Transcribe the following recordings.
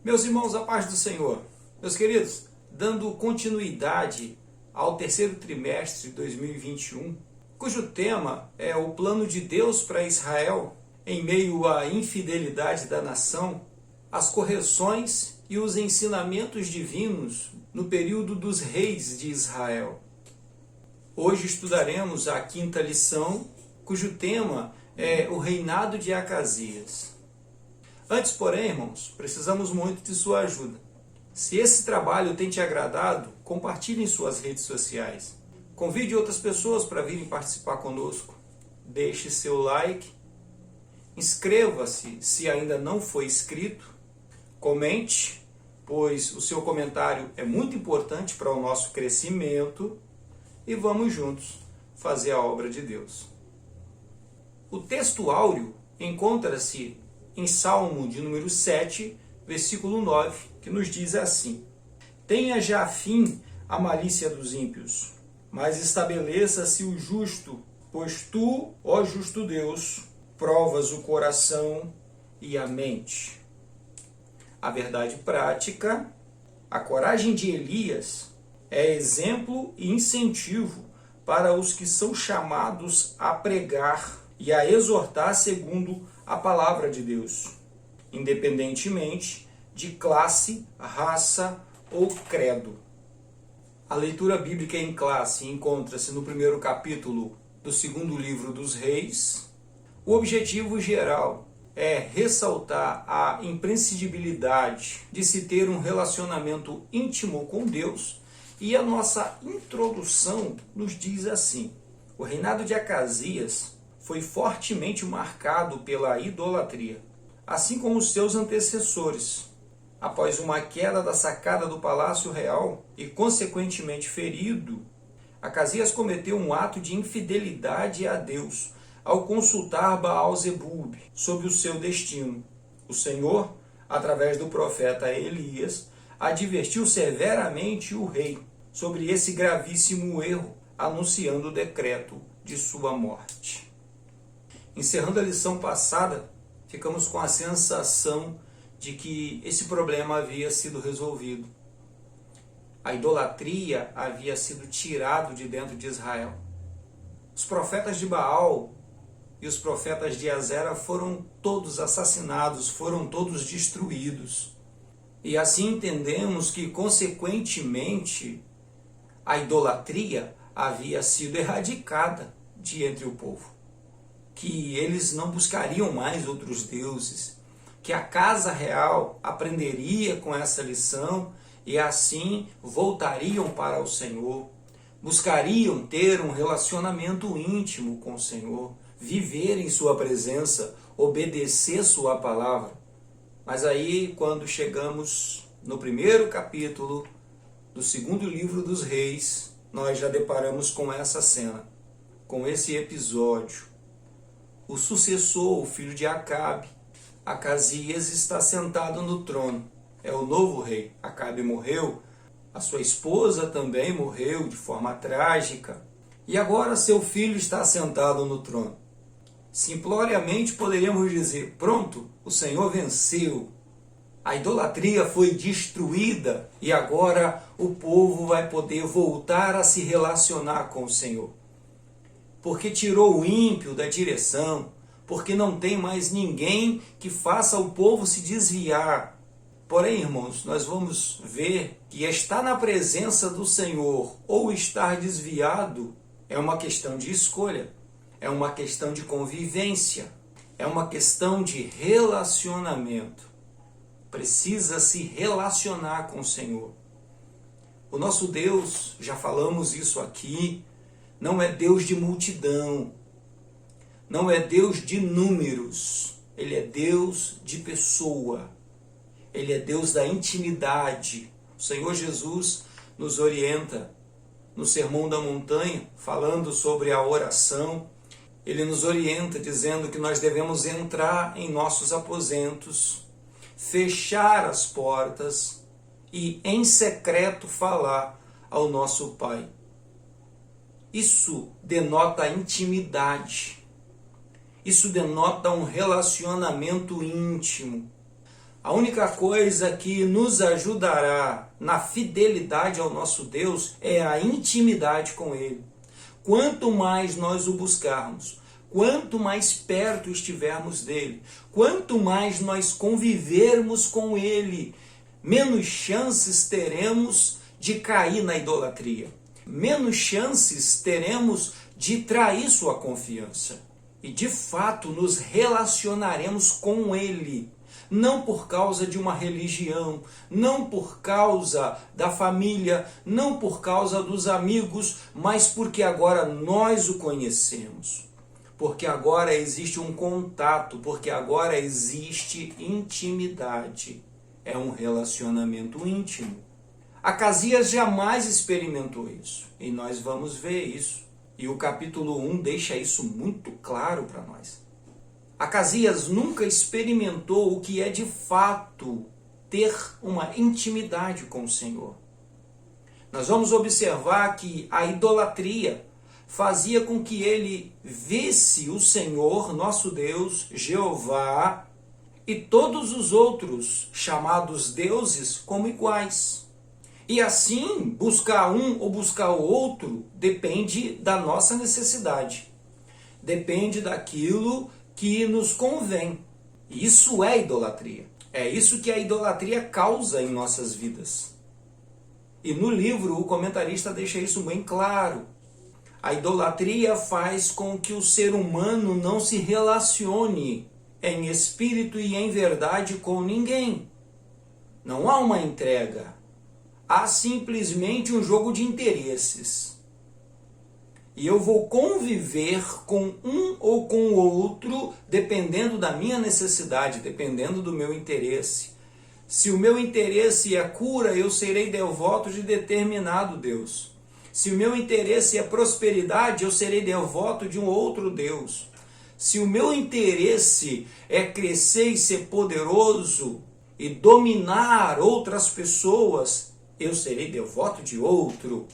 Meus irmãos, a paz do Senhor. Meus queridos, dando continuidade ao terceiro trimestre de 2021, cujo tema é o plano de Deus para Israel em meio à infidelidade da nação, as correções e os ensinamentos divinos no período dos reis de Israel. Hoje estudaremos a quinta lição, cujo tema é o reinado de Acasias. Antes, porém, irmãos, precisamos muito de sua ajuda. Se esse trabalho tem te agradado, compartilhe em suas redes sociais. Convide outras pessoas para virem participar conosco. Deixe seu like. Inscreva-se se ainda não foi inscrito. Comente, pois o seu comentário é muito importante para o nosso crescimento. E vamos juntos fazer a obra de Deus. O texto áureo encontra-se em Salmo de número 7, versículo 9, que nos diz assim: Tenha já fim a malícia dos ímpios, mas estabeleça-se o justo, pois tu, ó justo Deus, provas o coração e a mente. A verdade prática, a coragem de Elias, é exemplo e incentivo para os que são chamados a pregar e a exortar segundo a palavra de Deus, independentemente de classe, raça ou credo. A leitura bíblica em classe encontra-se no primeiro capítulo do segundo livro dos Reis. O objetivo geral é ressaltar a imprescindibilidade de se ter um relacionamento íntimo com Deus, e a nossa introdução nos diz assim: o reinado de Acasias foi fortemente marcado pela idolatria, assim como os seus antecessores. Após uma queda da sacada do palácio real e consequentemente ferido, Acasias cometeu um ato de infidelidade a Deus ao consultar Baal-zebub sobre o seu destino. O Senhor, através do profeta Elias, advertiu severamente o rei sobre esse gravíssimo erro, anunciando o decreto de sua morte. Encerrando a lição passada, ficamos com a sensação de que esse problema havia sido resolvido. A idolatria havia sido tirada de dentro de Israel. Os profetas de Baal e os profetas de Azera foram todos assassinados, foram todos destruídos. E assim entendemos que, consequentemente, a idolatria havia sido erradicada de entre o povo. Que eles não buscariam mais outros deuses, que a casa real aprenderia com essa lição e assim voltariam para o Senhor, buscariam ter um relacionamento íntimo com o Senhor, viver em sua presença, obedecer sua palavra. Mas aí, quando chegamos no primeiro capítulo do segundo livro dos Reis, nós já deparamos com essa cena, com esse episódio. O sucessor, o filho de Acabe, Acasias, está sentado no trono. É o novo rei. Acabe morreu, a sua esposa também morreu de forma trágica. E agora seu filho está sentado no trono. Simploriamente poderíamos dizer: pronto, o Senhor venceu. A idolatria foi destruída e agora o povo vai poder voltar a se relacionar com o Senhor. Porque tirou o ímpio da direção, porque não tem mais ninguém que faça o povo se desviar. Porém, irmãos, nós vamos ver que estar na presença do Senhor ou estar desviado é uma questão de escolha, é uma questão de convivência, é uma questão de relacionamento. Precisa se relacionar com o Senhor. O nosso Deus, já falamos isso aqui, não é Deus de multidão, não é Deus de números, Ele é Deus de pessoa, Ele é Deus da intimidade. O Senhor Jesus nos orienta no Sermão da Montanha, falando sobre a oração. Ele nos orienta dizendo que nós devemos entrar em nossos aposentos, fechar as portas e em secreto falar ao nosso Pai. Isso denota intimidade. Isso denota um relacionamento íntimo. A única coisa que nos ajudará na fidelidade ao nosso Deus é a intimidade com Ele. Quanto mais nós o buscarmos, quanto mais perto estivermos dele, quanto mais nós convivermos com ele, menos chances teremos de cair na idolatria. Menos chances teremos de trair sua confiança. E de fato nos relacionaremos com ele. Não por causa de uma religião, não por causa da família, não por causa dos amigos, mas porque agora nós o conhecemos. Porque agora existe um contato, porque agora existe intimidade. É um relacionamento íntimo. Acasias jamais experimentou isso, e nós vamos ver isso. E o capítulo 1 deixa isso muito claro para nós. Acasias nunca experimentou o que é de fato ter uma intimidade com o Senhor. Nós vamos observar que a idolatria fazia com que ele visse o Senhor, nosso Deus, Jeová, e todos os outros chamados deuses como iguais. E assim, buscar um ou buscar o outro depende da nossa necessidade. Depende daquilo que nos convém. Isso é idolatria. É isso que a idolatria causa em nossas vidas. E no livro o comentarista deixa isso bem claro. A idolatria faz com que o ser humano não se relacione em espírito e em verdade com ninguém. Não há uma entrega. Há simplesmente um jogo de interesses. E eu vou conviver com um ou com o outro dependendo da minha necessidade, dependendo do meu interesse. Se o meu interesse é cura, eu serei devoto de determinado Deus. Se o meu interesse é prosperidade, eu serei devoto de um outro Deus. Se o meu interesse é crescer e ser poderoso e dominar outras pessoas, eu serei devoto de outro.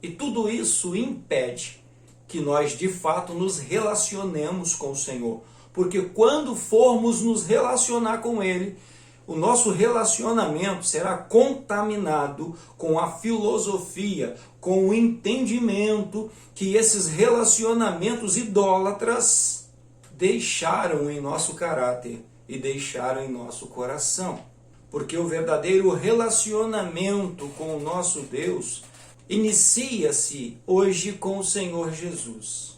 E tudo isso impede que nós de fato nos relacionemos com o Senhor. Porque quando formos nos relacionar com Ele, o nosso relacionamento será contaminado com a filosofia, com o entendimento que esses relacionamentos idólatras deixaram em nosso caráter e deixaram em nosso coração. Porque o verdadeiro relacionamento com o nosso Deus inicia-se hoje com o Senhor Jesus.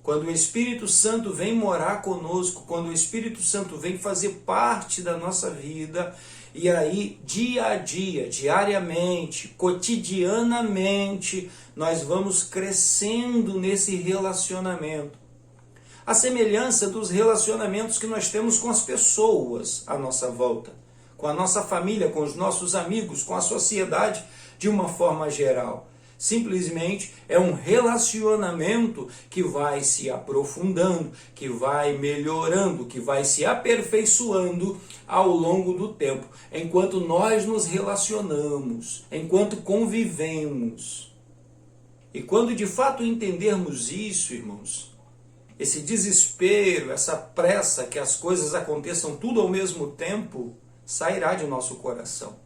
Quando o Espírito Santo vem morar conosco, quando o Espírito Santo vem fazer parte da nossa vida, e aí dia a dia, diariamente, cotidianamente, nós vamos crescendo nesse relacionamento. A semelhança dos relacionamentos que nós temos com as pessoas à nossa volta, com a nossa família, com os nossos amigos, com a sociedade de uma forma geral. Simplesmente é um relacionamento que vai se aprofundando, que vai melhorando, que vai se aperfeiçoando ao longo do tempo, enquanto nós nos relacionamos, enquanto convivemos. E quando de fato entendermos isso, irmãos, esse desespero, essa pressa que as coisas aconteçam tudo ao mesmo tempo, sairá de nosso coração.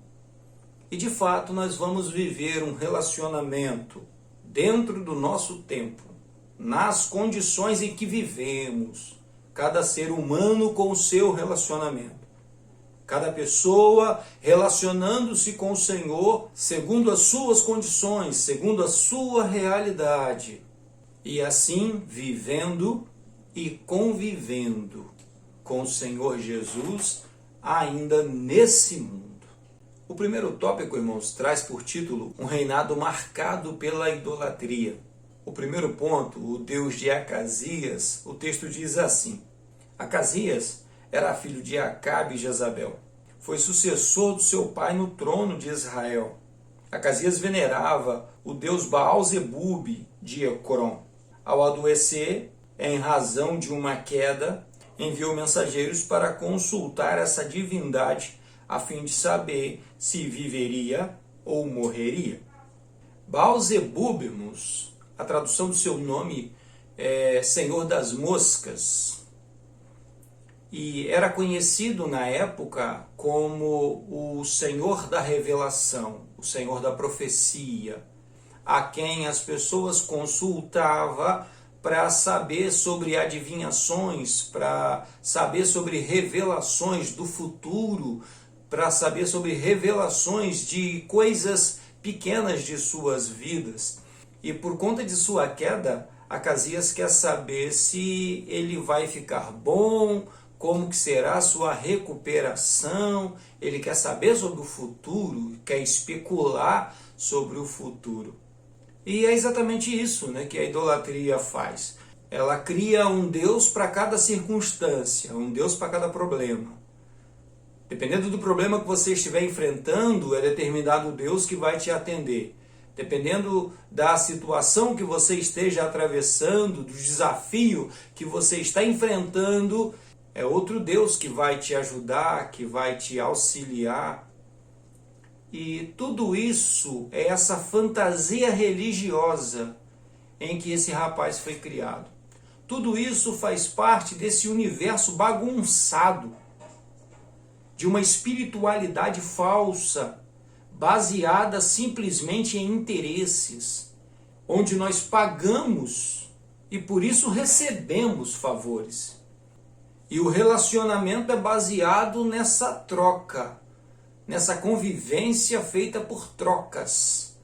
E de fato nós vamos viver um relacionamento dentro do nosso tempo, nas condições em que vivemos, cada ser humano com o seu relacionamento. Cada pessoa relacionando-se com o Senhor segundo as suas condições, segundo a sua realidade. E assim vivendo e convivendo com o Senhor Jesus ainda nesse mundo. O primeiro tópico, irmãos, traz por título um reinado marcado pela idolatria. O primeiro ponto, o Deus de Acasias, o texto diz assim: Acasias era filho de Acabe e Jezabel. Foi sucessor do seu pai no trono de Israel. Acasias venerava o deus Baal-zebube de Ecrom. Ao adoecer, em razão de uma queda, enviou mensageiros para consultar essa divindade a fim de saber se viveria ou morreria. Baal-zebub, irmãos, a tradução do seu nome é Senhor das Moscas. e era conhecido na época como o Senhor da revelação, o Senhor da profecia, a quem as pessoas consultavam para saber sobre adivinhações, para saber sobre revelações do futuro, para saber sobre revelações de coisas pequenas de suas vidas. E por conta de sua queda, Acasias quer saber se ele vai ficar bom, como que será a sua recuperação, ele quer saber sobre o futuro, quer especular sobre o futuro. E é exatamente isso, né, que a idolatria faz. Ela cria um Deus para cada circunstância, um Deus para cada problema. Dependendo do problema que você estiver enfrentando, é determinado Deus que vai te atender. Dependendo da situação que você esteja atravessando, do desafio que você está enfrentando, é outro Deus que vai te ajudar, que vai te auxiliar. E tudo isso é essa fantasia religiosa em que esse rapaz foi criado. Tudo isso faz parte desse universo bagunçado, de uma espiritualidade falsa, baseada simplesmente em interesses, onde nós pagamos e por isso recebemos favores. E o relacionamento é baseado nessa troca, nessa convivência feita por trocas,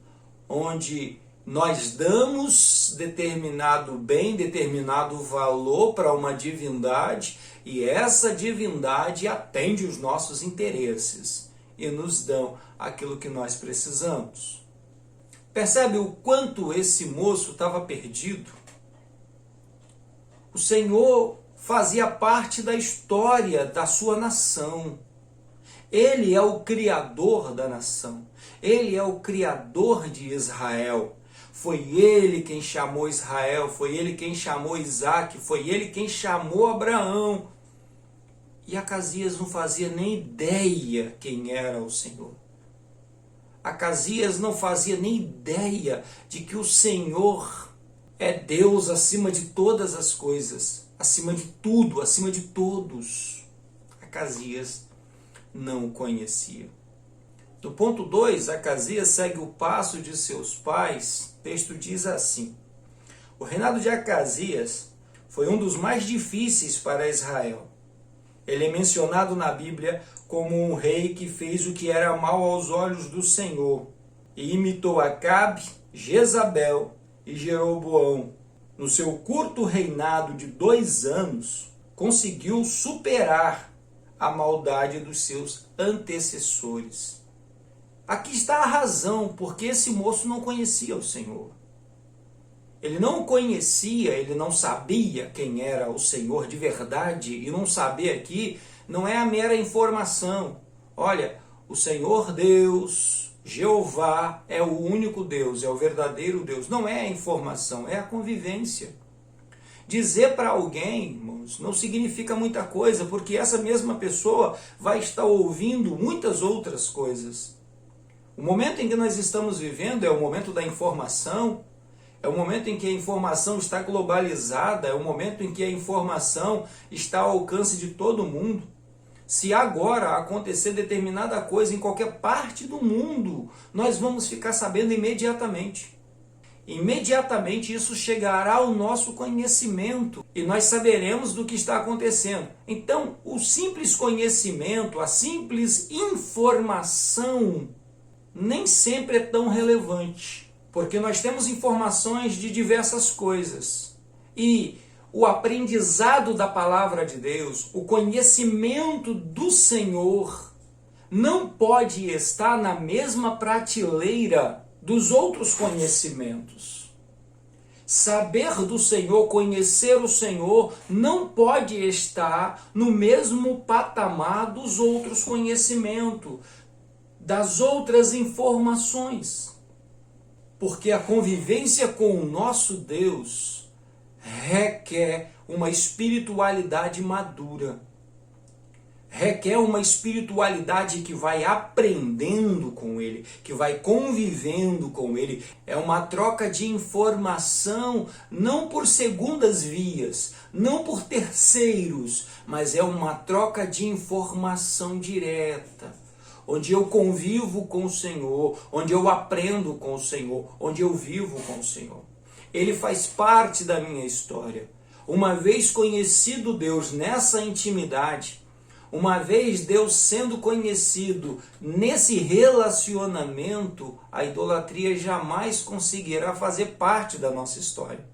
onde nós damos determinado bem, determinado valor para uma divindade e essa divindade atende os nossos interesses e nos dão aquilo que nós precisamos. Percebe o quanto esse moço estava perdido? O Senhor fazia parte da história da sua nação. Ele é o criador da nação. Ele é o criador de Israel. Foi ele quem chamou Israel, foi ele quem chamou Isaac, foi ele quem chamou Abraão. E Acasias não fazia nem ideia quem era o Senhor. Acasias não fazia nem ideia de que o Senhor é Deus acima de todas as coisas, acima de tudo, acima de todos. Acasias não o conhecia. No ponto 2, Acasias segue o passo de seus pais. O texto diz assim: o reinado de Acasias foi um dos mais difíceis para Israel. Ele é mencionado na Bíblia como um rei que fez o que era mal aos olhos do Senhor e imitou Acabe, Jezabel e Jeroboão. No seu curto reinado de 2 anos, conseguiu superar a maldade dos seus antecessores. Aqui está a razão porque esse moço não conhecia o Senhor. Ele não o conhecia, ele não sabia quem era o Senhor de verdade. E não saber aqui não é a mera informação. Olha, o Senhor Deus, Jeová, é o único Deus, é o verdadeiro Deus. Não é a informação, é a convivência. Dizer para alguém, irmãos, não significa muita coisa, porque essa mesma pessoa vai estar ouvindo muitas outras coisas. O momento em que nós estamos vivendo é o momento da informação, é o momento em que a informação está globalizada, é o momento em que a informação está ao alcance de todo mundo. Se agora acontecer determinada coisa em qualquer parte do mundo, nós vamos ficar sabendo imediatamente. Imediatamente isso chegará ao nosso conhecimento e nós saberemos do que está acontecendo. Então, o simples conhecimento, a simples informação, nem sempre é tão relevante, porque nós temos informações de diversas coisas. E o aprendizado da palavra de Deus, o conhecimento do Senhor, não pode estar na mesma prateleira dos outros conhecimentos. Saber do Senhor, conhecer o Senhor, não pode estar no mesmo patamar dos outros conhecimentos, das outras informações. Porque a convivência com o nosso Deus requer uma espiritualidade madura. requer uma espiritualidade que vai aprendendo com ele, que vai convivendo com ele. É uma troca de informação, não por segundas vias, não por terceiros, mas é uma troca de informação direta, onde eu convivo com o Senhor, onde eu aprendo com o Senhor, onde eu vivo com o Senhor. Ele faz parte da minha história. Uma vez conhecido Deus nessa intimidade, uma vez Deus sendo conhecido nesse relacionamento, a idolatria jamais conseguirá fazer parte da nossa história.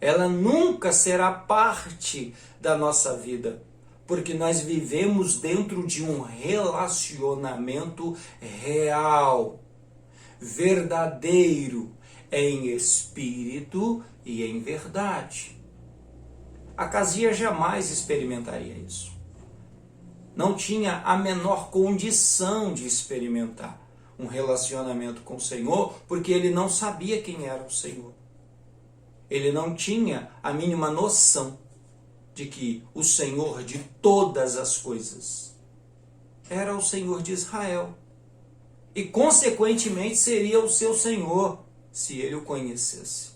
Ela nunca será parte da nossa vida, porque nós vivemos dentro de um relacionamento real, verdadeiro, em espírito e em verdade. Acasias jamais experimentaria isso. Não tinha a menor condição de experimentar um relacionamento com o Senhor, porque ele não sabia quem era o Senhor. Ele não tinha a mínima noção de que o Senhor de todas as coisas era o Senhor de Israel. E, consequentemente, seria o seu Senhor, se ele o conhecesse.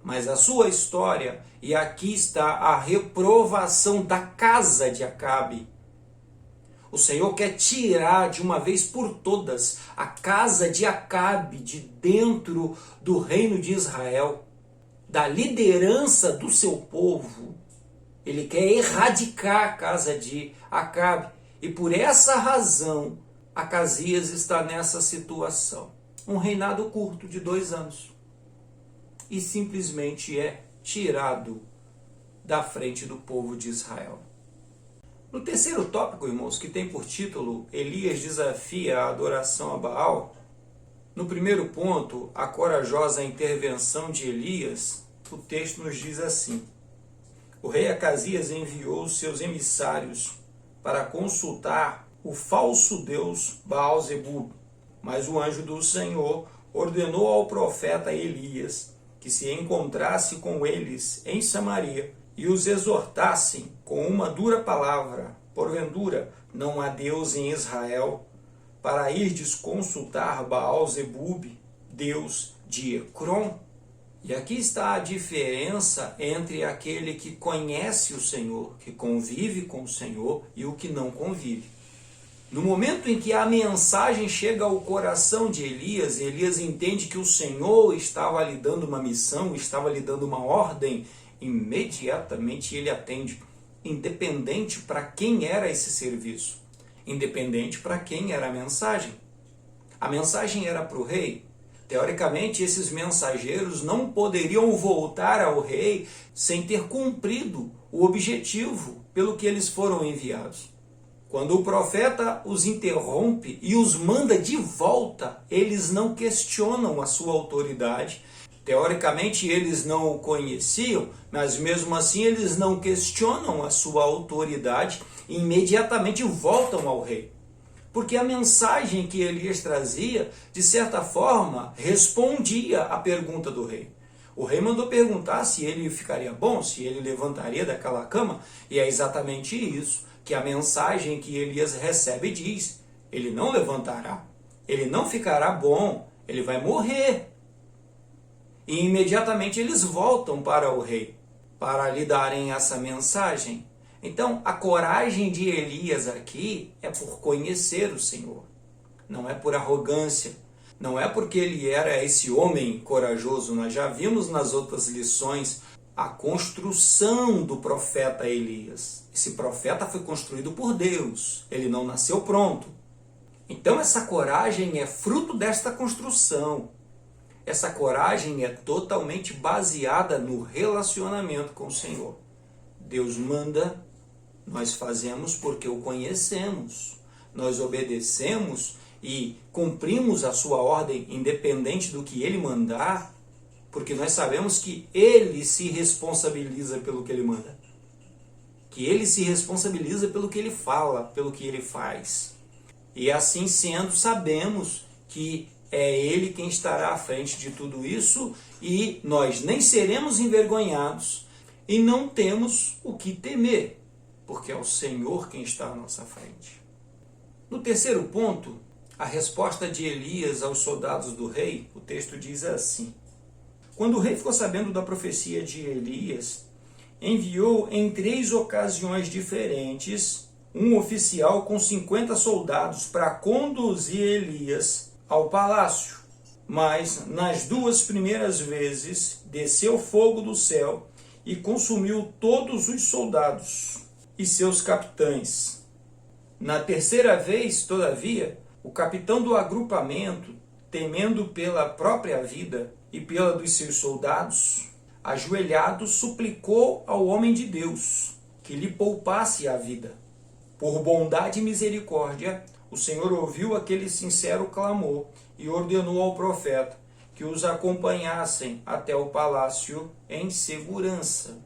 Mas a sua história, e aqui está a reprovação da casa de Acabe. O Senhor quer tirar de uma vez por todas a casa de Acabe de dentro do reino de Israel, da liderança do seu povo. Ele quer erradicar a casa de Acabe. E por essa razão, Acasias está nessa situação. Um reinado curto de 2 anos. E simplesmente é tirado da frente do povo de Israel. No terceiro tópico, irmãos, que tem por título Elias desafia a adoração a Baal, no primeiro ponto, a corajosa intervenção de Elias, o texto nos diz assim: o rei Acasias enviou seus emissários para consultar o falso deus Baal-zebub, mas o anjo do Senhor ordenou ao profeta Elias que se encontrasse com eles em Samaria e os exortassem com uma dura palavra: porventura não há Deus em Israel, para irdes consultar Baal-zebub, Deus de Ecrom? E aqui está a diferença entre aquele que conhece o Senhor, que convive com o Senhor, e o que não convive. No momento em que a mensagem chega ao coração de Elias, Elias entende que o Senhor estava lhe dando uma missão, estava lhe dando uma ordem, imediatamente ele atende, independente para quem era esse serviço, independente para quem era a mensagem. A mensagem era para o rei. Teoricamente, esses mensageiros não poderiam voltar ao rei sem ter cumprido o objetivo pelo que eles foram enviados. Quando o profeta os interrompe e os manda de volta, eles não questionam a sua autoridade. Teoricamente, eles não o conheciam, mas mesmo assim eles não questionam a sua autoridade e imediatamente voltam ao rei. Porque a mensagem que Elias trazia, de certa forma, respondia à pergunta do rei. O rei mandou perguntar se ele ficaria bom, se ele levantaria daquela cama, e é exatamente isso que a mensagem que Elias recebe diz: ele não levantará, ele não ficará bom, ele vai morrer. E imediatamente eles voltam para o rei, para lhe darem essa mensagem. Então, a coragem de Elias aqui é por conhecer o Senhor, não é por arrogância, não é porque ele era esse homem corajoso. Nós já vimos nas outras lições a construção do profeta Elias. Esse profeta foi construído por Deus, ele não nasceu pronto. Então essa coragem é fruto desta construção. Essa coragem é totalmente baseada no relacionamento com o Senhor. Deus manda, nós fazemos porque o conhecemos. Nós obedecemos e cumprimos a sua ordem independente do que ele mandar, porque nós sabemos que ele se responsabiliza pelo que ele manda. Que ele se responsabiliza pelo que ele fala, pelo que ele faz. E assim sendo, sabemos que é ele quem estará à frente de tudo isso e nós nem seremos envergonhados e não temos o que temer, porque é o Senhor quem está à nossa frente. No terceiro ponto, a resposta de Elias aos soldados do rei, o texto diz assim: quando o rei ficou sabendo da profecia de Elias, enviou em 3 ocasiões diferentes um oficial com 50 soldados para conduzir Elias ao palácio. Mas nas 2 primeiras vezes desceu fogo do céu e consumiu todos os soldados e seus capitães. Na terceira vez, todavia, o capitão do agrupamento, temendo pela própria vida e pela dos seus soldados, ajoelhado, suplicou ao homem de Deus que lhe poupasse a vida. Por bondade e misericórdia, o Senhor ouviu aquele sincero clamor e ordenou ao profeta que os acompanhassem até o palácio em segurança.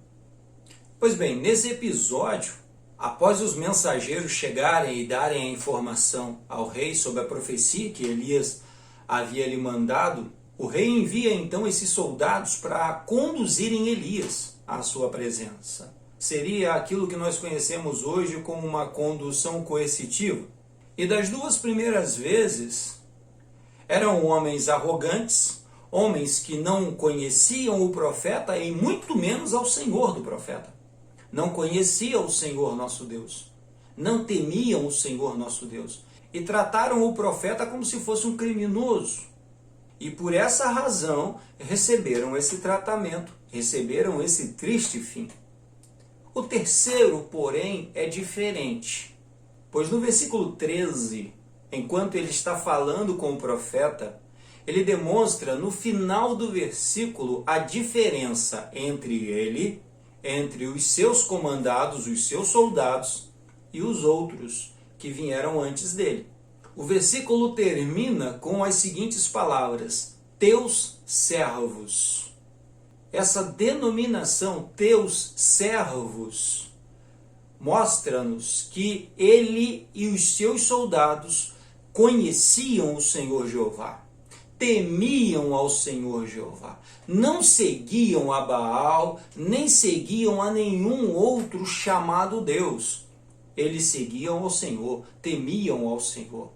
Pois bem, nesse episódio, após os mensageiros chegarem e darem a informação ao rei sobre a profecia que Elias havia lhe mandado, o rei envia então esses soldados para conduzirem Elias à sua presença. Seria aquilo que nós conhecemos hoje como uma condução coercitiva. E das 2 primeiras vezes, eram homens arrogantes, homens que não conheciam o profeta e muito menos ao Senhor do profeta. Não conheciam o Senhor nosso Deus. Não temiam o Senhor nosso Deus. E trataram o profeta como se fosse um criminoso. E por essa razão receberam esse tratamento, receberam esse triste fim. O terceiro, porém, é diferente. Pois no versículo 13, enquanto ele está falando com o profeta, ele demonstra no final do versículo a diferença entre ele, entre os seus comandados, os seus soldados e os outros que vieram antes dele. O versículo termina com as seguintes palavras: teus servos. Essa denominação, teus servos, mostra-nos que ele e os seus soldados conheciam o Senhor Jeová, temiam ao Senhor Jeová, não seguiam a Baal, nem seguiam a nenhum outro chamado Deus. Eles seguiam ao Senhor, temiam ao Senhor.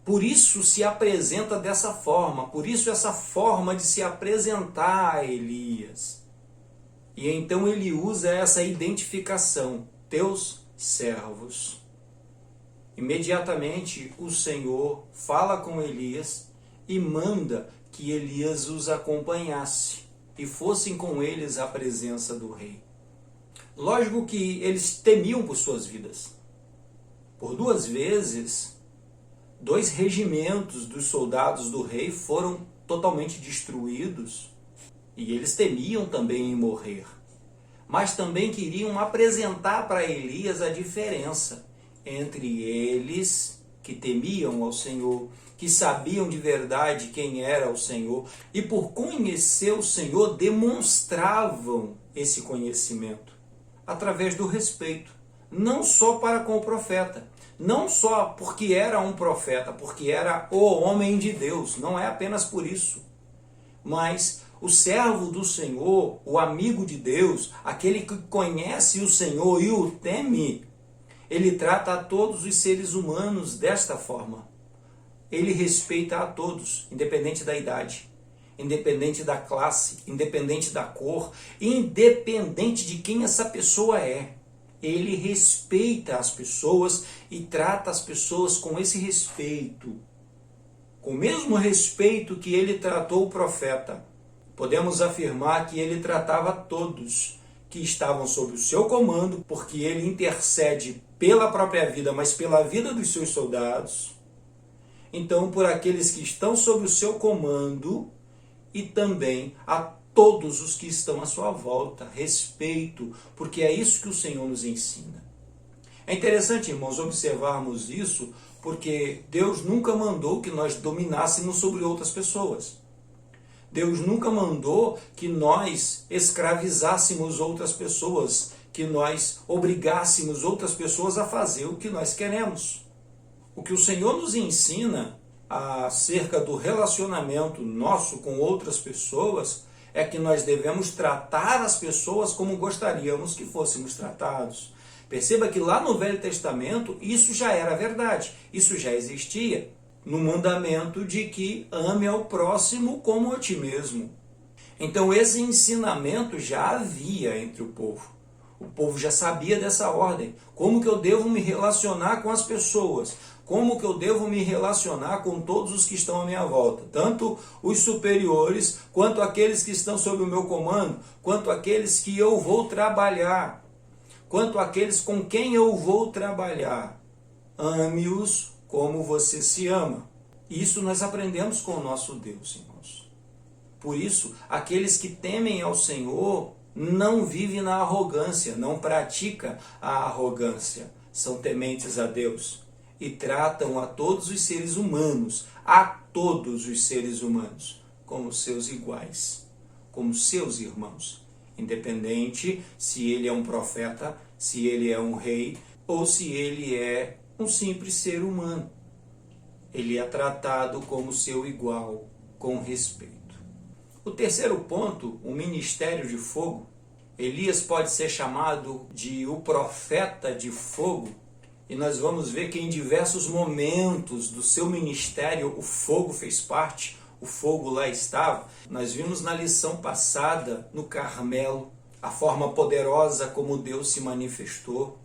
Por isso se apresenta dessa forma, por isso essa forma de se apresentar a Elias. E então ele usa essa identificação, teus servos. Imediatamente o Senhor fala com Elias e manda que Elias os acompanhasse e fossem com eles à presença do rei. Lógico que eles temiam por suas vidas. Por 2 vezes, 2 regimentos dos soldados do rei foram totalmente destruídos e eles temiam também em morrer. Mas também queriam apresentar para Elias a diferença entre eles, que temiam ao Senhor, que sabiam de verdade quem era o Senhor, e por conhecer o Senhor demonstravam esse conhecimento através do respeito, não só para com o profeta, não só porque era um profeta, porque era o homem de Deus, não é apenas por isso, mas o servo do Senhor, o amigo de Deus, aquele que conhece o Senhor e o teme, ele trata a todos os seres humanos desta forma. Ele respeita a todos, independente da idade, independente da classe, independente da cor, independente de quem essa pessoa é. Ele respeita as pessoas e trata as pessoas com esse respeito. Com o mesmo respeito que ele tratou o profeta, podemos afirmar que ele tratava todos que estavam sob o seu comando, porque ele intercede pela própria vida, mas pela vida dos seus soldados. Então, por aqueles que estão sob o seu comando e também a todos os que estão à sua volta. Respeito, porque é isso que o Senhor nos ensina. É interessante, irmãos, observarmos isso, porque Deus nunca mandou que nós dominássemos sobre outras pessoas. Deus nunca mandou que nós escravizássemos outras pessoas, que nós obrigássemos outras pessoas a fazer o que nós queremos. O que o Senhor nos ensina acerca do relacionamento nosso com outras pessoas é que nós devemos tratar as pessoas como gostaríamos que fôssemos tratados, Perceba que lá no Velho Testamento isso já era verdade, isso já existia no mandamento de que ame ao próximo como a ti mesmo. Então esse ensinamento já havia entre o povo. O povo já sabia dessa ordem. Como que eu devo me relacionar com as pessoas? Como que eu devo me relacionar com todos os que estão à minha volta? Tanto os superiores, quanto aqueles que estão sob o meu comando, quanto aqueles que eu vou trabalhar, quanto aqueles com quem eu vou trabalhar. Ame-os como você se ama. Isso nós aprendemos com o nosso Deus, irmãos. Por isso, aqueles que temem ao Senhor não vivem na arrogância, não praticam a arrogância. São tementes a Deus e tratam a todos os seres humanos, como seus iguais, como seus irmãos. Independente se ele é um profeta, se ele é um rei ou se ele é um simples ser humano. Ele é tratado como seu igual, com respeito. O terceiro ponto, o ministério de fogo. Elias pode ser chamado de o profeta de fogo. E nós vamos ver que em diversos momentos do seu ministério o fogo fez parte, o fogo lá estava. Nós vimos na lição passada, no Carmelo, a forma poderosa como Deus se manifestou.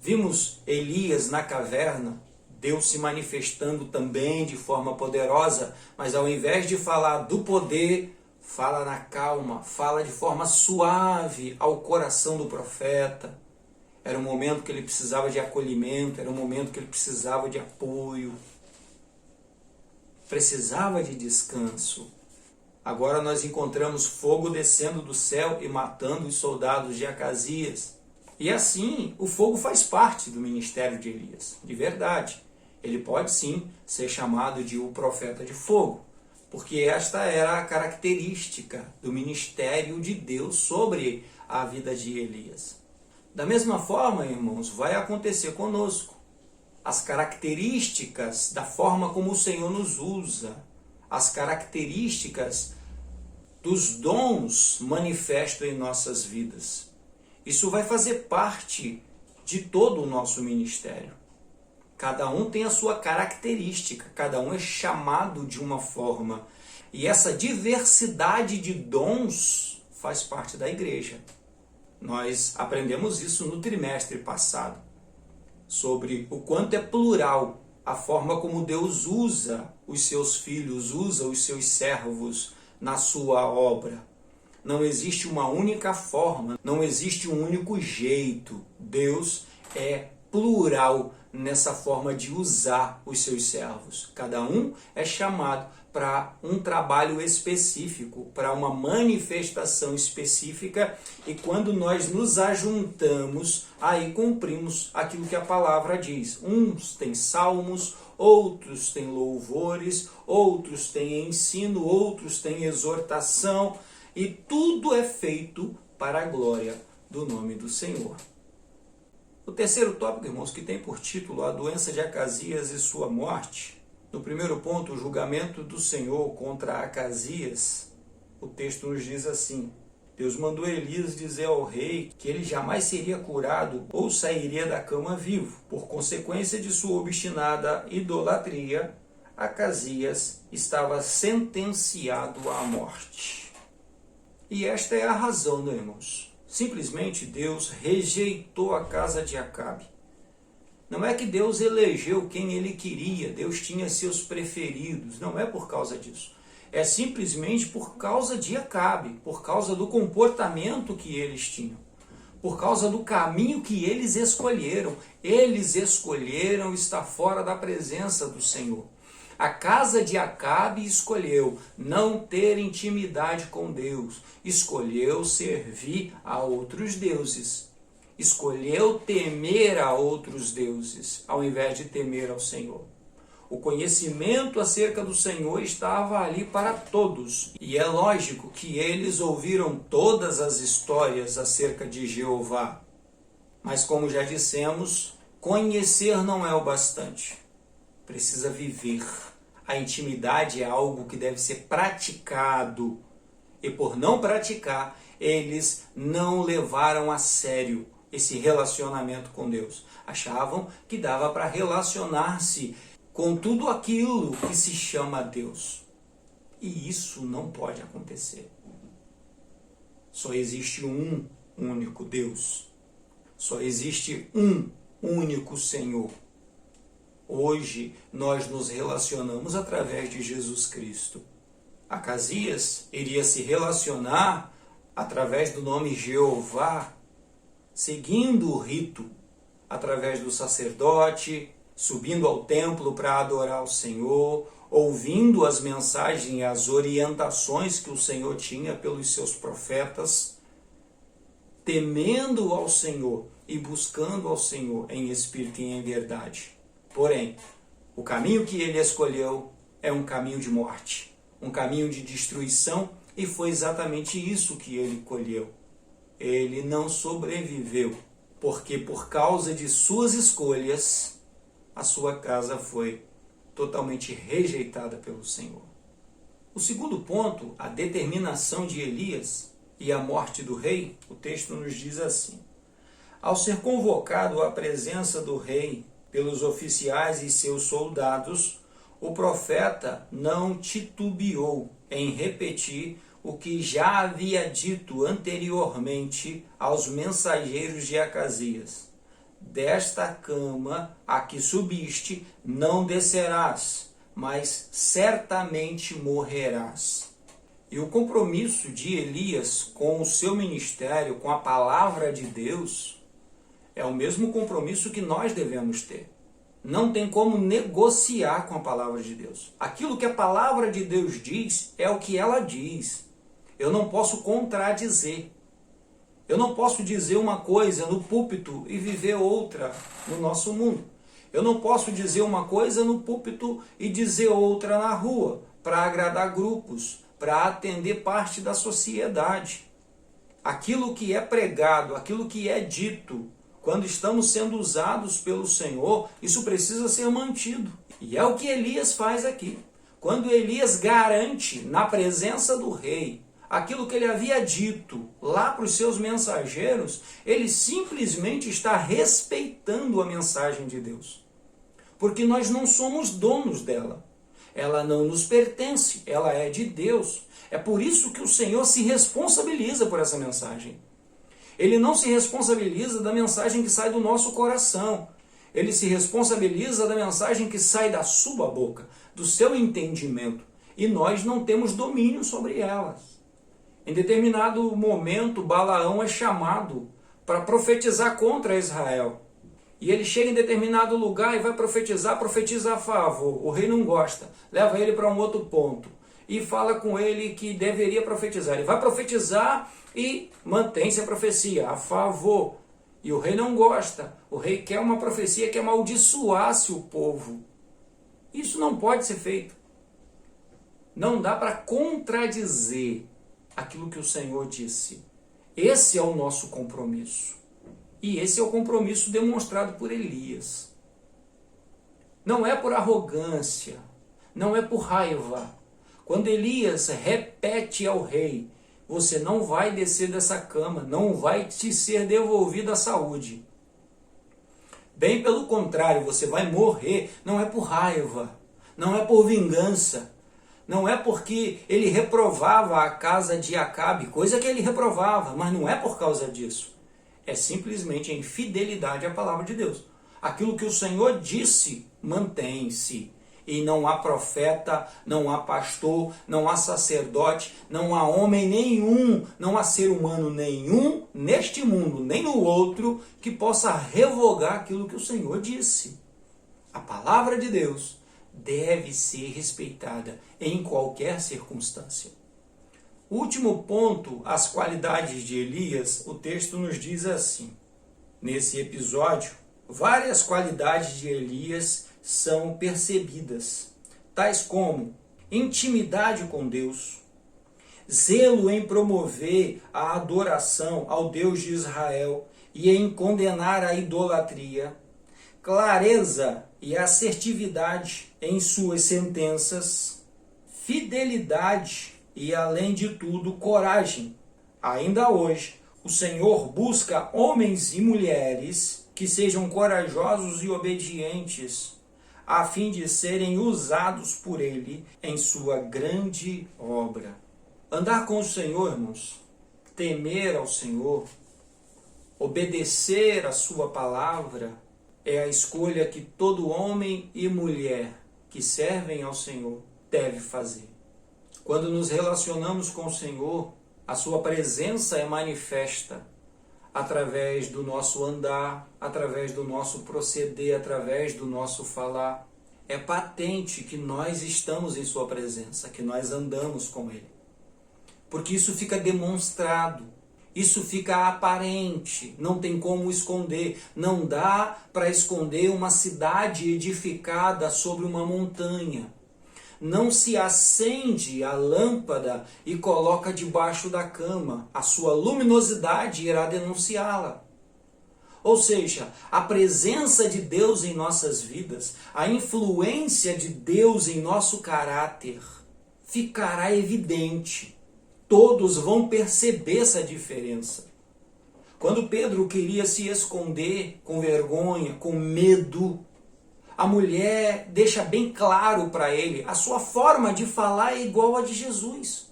Vimos Elias na caverna, Deus se manifestando também de forma poderosa, mas ao invés de falar do poder, fala na calma, fala de forma suave ao coração do profeta. Era um momento que ele precisava de acolhimento, era um momento que ele precisava de apoio, precisava de descanso. Agora nós encontramos fogo descendo do céu e matando os soldados de Acasias. E assim, o fogo faz parte do ministério de Elias, de verdade. Ele pode sim ser chamado de o profeta de fogo, porque esta era a característica do ministério de Deus sobre a vida de Elias. Da mesma forma, irmãos, vai acontecer conosco. As características da forma como o Senhor nos usa, as características dos dons manifestos em nossas vidas. Isso vai fazer parte de todo o nosso ministério. Cada um tem a sua característica, cada um é chamado de uma forma. E essa diversidade de dons faz parte da igreja. Nós aprendemos isso no trimestre passado, sobre o quanto é plural a forma como Deus usa os seus filhos, usa os seus servos na sua obra. Não existe uma única forma, não existe um único jeito. Deus é plural nessa forma de usar os seus servos. Cada um é chamado para um trabalho específico, para uma manifestação específica, e quando nós nos ajuntamos, aí cumprimos aquilo que a palavra diz. Uns têm salmos, outros têm louvores, outros têm ensino, outros têm exortação, e tudo é feito para a glória do nome do Senhor. O terceiro tópico, irmãos, que tem por título a doença de Acasias e sua morte. No primeiro ponto, o julgamento do Senhor contra Acasias. O texto nos diz assim: Deus mandou Elias dizer ao rei que ele jamais seria curado ou sairia da cama vivo. Por consequência de sua obstinada idolatria, Acasias estava sentenciado à morte. E esta é a razão, né, irmãos? Simplesmente Deus rejeitou a casa de Acabe. Não é que Deus elegeu quem ele queria, Deus tinha seus preferidos, não é por causa disso. É simplesmente por causa de Acabe, por causa do comportamento que eles tinham, por causa do caminho que eles escolheram. Eles escolheram estar fora da presença do Senhor. A casa de Acabe escolheu não ter intimidade com Deus, escolheu servir a outros deuses, escolheu temer a outros deuses, ao invés de temer ao Senhor. O conhecimento acerca do Senhor estava ali para todos, e é lógico que eles ouviram todas as histórias acerca de Jeová. Mas como já dissemos, conhecer não é o bastante. Precisa viver. A intimidade é algo que deve ser praticado. E por não praticar, eles não levaram a sério. esse relacionamento com Deus. Achavam que dava para relacionar-se com tudo aquilo que se chama Deus. E isso não pode acontecer. Só existe um único Deus. Só existe um único Senhor. Hoje nós nos relacionamos através de Jesus Cristo. Acasias iria se relacionar através do nome Jeová, seguindo o rito, através do sacerdote, subindo ao templo para adorar o Senhor, ouvindo as mensagens e as orientações que o Senhor tinha pelos seus profetas, temendo ao Senhor e buscando ao Senhor em espírito e em verdade. Porém, o caminho que ele escolheu é um caminho de morte, um caminho de destruição, e foi exatamente isso que ele colheu. Ele não sobreviveu, porque por causa de suas escolhas, a sua casa foi totalmente rejeitada pelo Senhor. O segundo ponto, a determinação de Elias e a morte do rei, o texto nos diz assim: ao ser convocado à presença do rei pelos oficiais e seus soldados, o profeta não titubeou em repetir o que já havia dito anteriormente aos mensageiros de Acasias: desta cama a que subiste não descerás, mas certamente morrerás. E o compromisso de Elias com o seu ministério, com a palavra de Deus, é o mesmo compromisso que nós devemos ter. Não tem como negociar com a palavra de Deus. Aquilo que a palavra de Deus diz é o que ela diz. Eu não posso contradizer. Eu não posso dizer uma coisa no púlpito e viver outra no nosso mundo. Eu não posso dizer uma coisa no púlpito e dizer outra na rua, para agradar grupos, para atender parte da sociedade. Aquilo que é pregado, aquilo que é dito, quando estamos sendo usados pelo Senhor, isso precisa ser mantido. E é o que Elias faz aqui. Quando Elias garante na presença do rei aquilo que ele havia dito lá para os seus mensageiros, ele simplesmente está respeitando a mensagem de Deus. Porque nós não somos donos dela. Ela não nos pertence, ela é de Deus. É por isso que o Senhor se responsabiliza por essa mensagem. Ele não se responsabiliza da mensagem que sai do nosso coração. Ele se responsabiliza da mensagem que sai da sua boca, do seu entendimento. E nós não temos domínio sobre elas. Em determinado momento, Balaão é chamado para profetizar contra Israel. E ele chega em determinado lugar e vai profetizar, profetiza a favor. O rei não gosta, leva ele para um outro ponto. E fala com ele que deveria profetizar. Ele vai profetizar e mantém-se a profecia a favor. E o rei não gosta. O rei quer uma profecia que amaldiçoasse o povo. Isso não pode ser feito. Não dá para contradizer aquilo que o Senhor disse. Esse é o nosso compromisso. E esse é o compromisso demonstrado por Elias. Não é por arrogância, não é por raiva. Quando Elias repete ao rei: você não vai descer dessa cama, não vai te ser devolvida a saúde. Bem pelo contrário, você vai morrer. Não é por raiva, não é por vingança, não é porque ele reprovava a casa de Acabe, coisa que ele reprovava, mas não é por causa disso. É simplesmente em fidelidade à palavra de Deus. Aquilo que o Senhor disse, mantém-se. E não há profeta, não há pastor, não há sacerdote, não há homem nenhum, não há ser humano nenhum neste mundo, nem no outro, que possa revogar aquilo que o Senhor disse. A palavra de Deus deve ser respeitada em qualquer circunstância. Último ponto, as qualidades de Elias, o texto nos diz assim. Nesse episódio, várias qualidades de Elias são percebidas, tais como intimidade com Deus, zelo em promover a adoração ao Deus de Israel e em condenar a idolatria, clareza e assertividade em suas sentenças, fidelidade e, além de tudo, coragem. Ainda hoje, O Senhor busca homens e mulheres que sejam corajosos e obedientes, a fim de serem usados por Ele em sua grande obra. Andar com o Senhor, irmãos, temer ao Senhor, obedecer a sua palavra, é a escolha que todo homem e mulher que servem ao Senhor deve fazer. Quando nos relacionamos com o Senhor, a sua presença é manifesta através do nosso andar, através do nosso proceder, através do nosso falar. É patente que nós estamos em sua presença, que nós andamos com Ele. Porque isso fica demonstrado, isso fica aparente, não tem como esconder. Não dá para esconder uma cidade edificada sobre uma montanha. Não se acende a lâmpada e coloca debaixo da cama. A sua luminosidade irá denunciá-la. Ou seja, a presença de Deus em nossas vidas, a influência de Deus em nosso caráter, ficará evidente. Todos vão perceber essa diferença. Quando Pedro queria se esconder com vergonha, com medo, a mulher deixa bem claro para ele, a sua forma de falar é igual a de Jesus.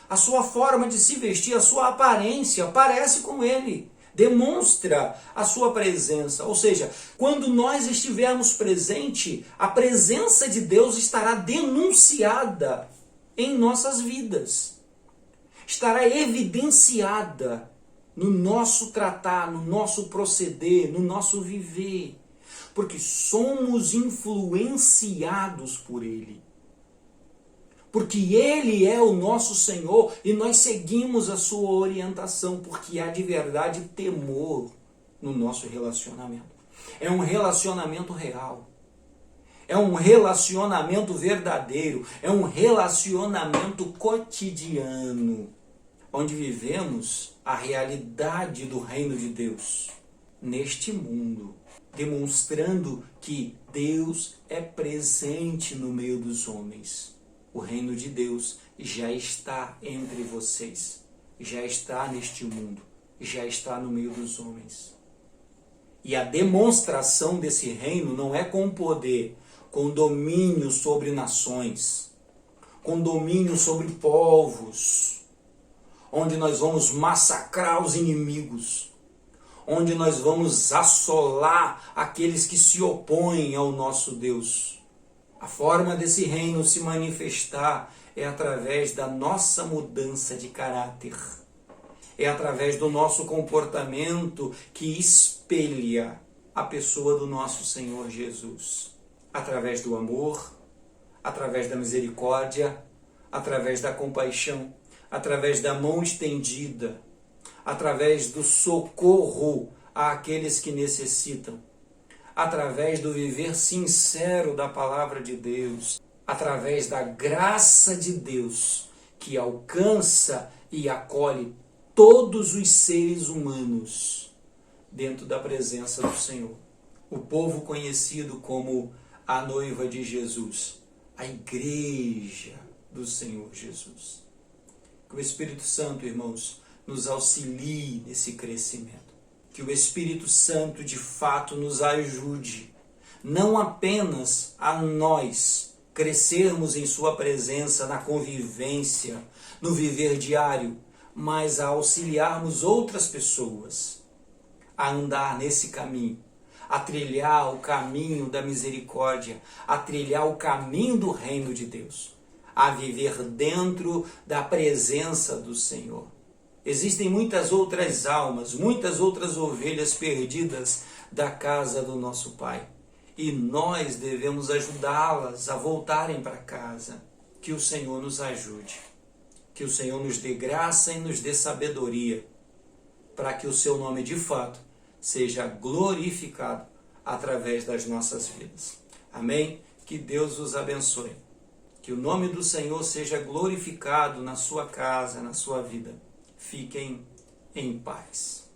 A sua forma de se vestir, a sua aparência parece com ele. Demonstra a sua presença. Ou seja, quando nós estivermos presentes, a presença de Deus estará denunciada em nossas vidas. Estará evidenciada no nosso tratar, no nosso proceder, no nosso viver. Porque somos influenciados por Ele. Porque Ele é o nosso Senhor e nós seguimos a sua orientação, porque há de verdade temor no nosso relacionamento. É um relacionamento real. É um relacionamento verdadeiro. É um relacionamento cotidiano, onde vivemos a realidade do reino de Deus neste mundo, demonstrando que Deus é presente no meio dos homens. O reino de Deus já está entre vocês, já está neste mundo, já está no meio dos homens. E a demonstração desse reino não é com poder, com domínio sobre nações, com domínio sobre povos, onde nós vamos massacrar os inimigos, onde nós vamos assolar aqueles que se opõem ao nosso Deus. A forma desse reino se manifestar é através da nossa mudança de caráter. É através do nosso comportamento que espelha a pessoa do nosso Senhor Jesus. Através do amor, através da misericórdia, através da compaixão, através da mão estendida, através do socorro àqueles que necessitam, através do viver sincero da palavra de Deus, através da graça de Deus que alcança e acolhe todos os seres humanos dentro da presença do Senhor. O povo conhecido como a noiva de Jesus, a igreja do Senhor Jesus. Que o Espírito Santo, irmãos, nos auxilie nesse crescimento. Que o Espírito Santo, de fato, nos ajude, não apenas a nós crescermos em sua presença, na convivência, no viver diário, mas a auxiliarmos outras pessoas a andar nesse caminho, a trilhar o caminho da misericórdia, a trilhar o caminho do reino de Deus, a viver dentro da presença do Senhor. Existem muitas outras almas, muitas outras ovelhas perdidas da casa do nosso Pai. E nós devemos ajudá-las a voltarem para casa. Que o Senhor nos ajude. Que o Senhor nos dê graça e nos dê sabedoria, para que o seu nome de fato seja glorificado através das nossas vidas. Amém? Que Deus os abençoe. Que o nome do Senhor seja glorificado na sua casa, na sua vida. Fiquem em paz.